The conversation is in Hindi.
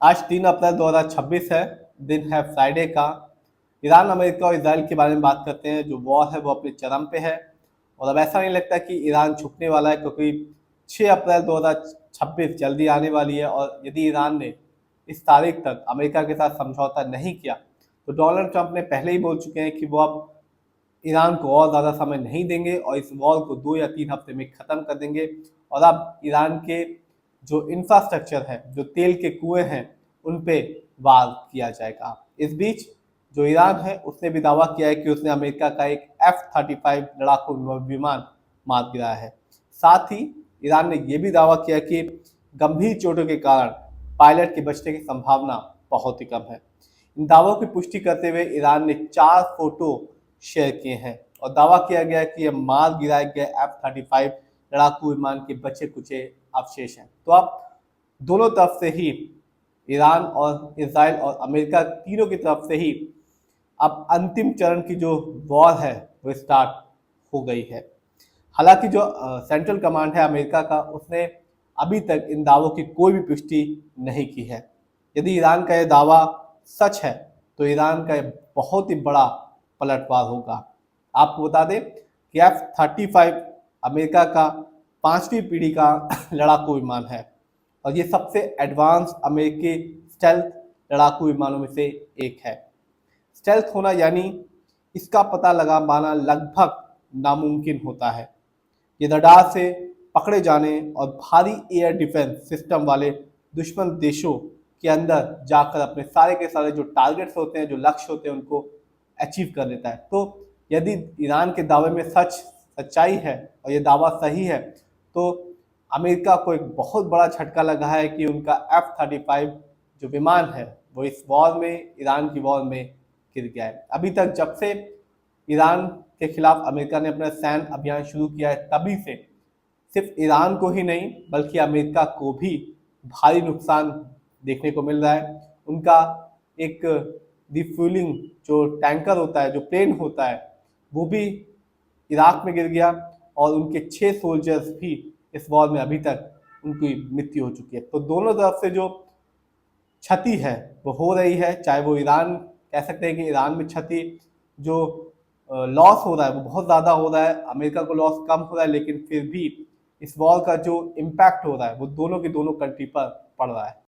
आज 3 अप्रैल 2026 है, दिन है फ्राइडे का। ईरान, अमेरिका और इसराइल के बारे में बात करते हैं। जो वॉर है वो अपने चरम पे है और अब ऐसा नहीं लगता कि ईरान झुकने वाला है, क्योंकि 6 अप्रैल 2026 जल्दी आने वाली है और यदि ईरान ने इस तारीख तक अमेरिका के साथ समझौता नहीं किया तो डोनाल्ड ट्रंप ने पहले ही बोल चुके हैं कि वो अब ईरान को और ज़्यादा समय नहीं देंगे और इस वॉर को 2 या 3 हफ्ते में ख़त्म कर देंगे। और अब ईरान के जो इंफ्रास्ट्रक्चर है, जो तेल के कुएं हैं, उन पे वार किया जाएगा। इस बीच जो ईरान है उसने भी दावा किया है कि उसने अमेरिका का एक F-35 लड़ाकू विमान मार गिराया है। साथ ही ईरान ने यह भी दावा किया कि गंभीर चोटों के कारण पायलट के बचने की संभावना बहुत ही कम है। इन दावों की पुष्टि करते हुए ईरान ने 4 फोटो शेयर किए हैं और दावा किया गया कि यह मार गिराए गए F-35 लड़ाकू विमान के बचे कुचे अवशेष हैं। तो अब दोनों तरफ से ही, ईरान और इसराइल और अमेरिका, तीनों की तरफ से ही अब अंतिम चरण की जो वॉर है वो स्टार्ट हो गई है। हालांकि जो सेंट्रल कमांड है अमेरिका का, उसने अभी तक इन दावों की कोई भी पुष्टि नहीं की है। यदि ईरान का यह दावा सच है तो ईरान का बहुत ही बड़ा पलटवार होगा। आपको बता दें कि F-35 अमेरिका का 5वीं पीढ़ी का लड़ाकू विमान है और ये सबसे एडवांस अमेरिकी स्टेल्थ लड़ाकू विमानों में से एक है। स्टेल्थ होना यानी इसका पता लगा पाना लगभग नामुमकिन होता है। ये रडार से पकड़े जाने और भारी एयर डिफेंस सिस्टम वाले दुश्मन देशों के अंदर जाकर अपने सारे के सारे जो टारगेट्स होते हैं, जो लक्ष्य होते हैं, उनको अचीव कर लेता है। तो यदि ईरान के दावे में सच्चाई है और ये दावा सही है तो अमेरिका को एक बहुत बड़ा झटका लगा है कि उनका F-35 जो विमान है वो इस वॉर में, ईरान की वॉर में गिर गया है। अभी तक जब से ईरान के खिलाफ अमेरिका ने अपना सैन्य अभियान शुरू किया है, तभी से सिर्फ ईरान को ही नहीं बल्कि अमेरिका को भी भारी नुकसान देखने को मिल रहा है। उनका एक रिफ्यूलिंग जो टैंकर होता है, जो प्लेन होता है, वो भी इराक में गिर गया और उनके 6 सोल्जर्स भी इस वॉर में अभी तक उनकी मृत्यु हो चुकी है। तो दोनों तरफ से जो क्षति है वो हो रही है, चाहे वो ईरान, कह सकते हैं कि ईरान में क्षति जो लॉस हो रहा है वो बहुत ज़्यादा हो रहा है, अमेरिका को लॉस कम हो रहा है, लेकिन फिर भी इस वॉर का जो इम्पैक्ट हो रहा है वो दोनों की दोनों कंट्री पर पड़ रहा है।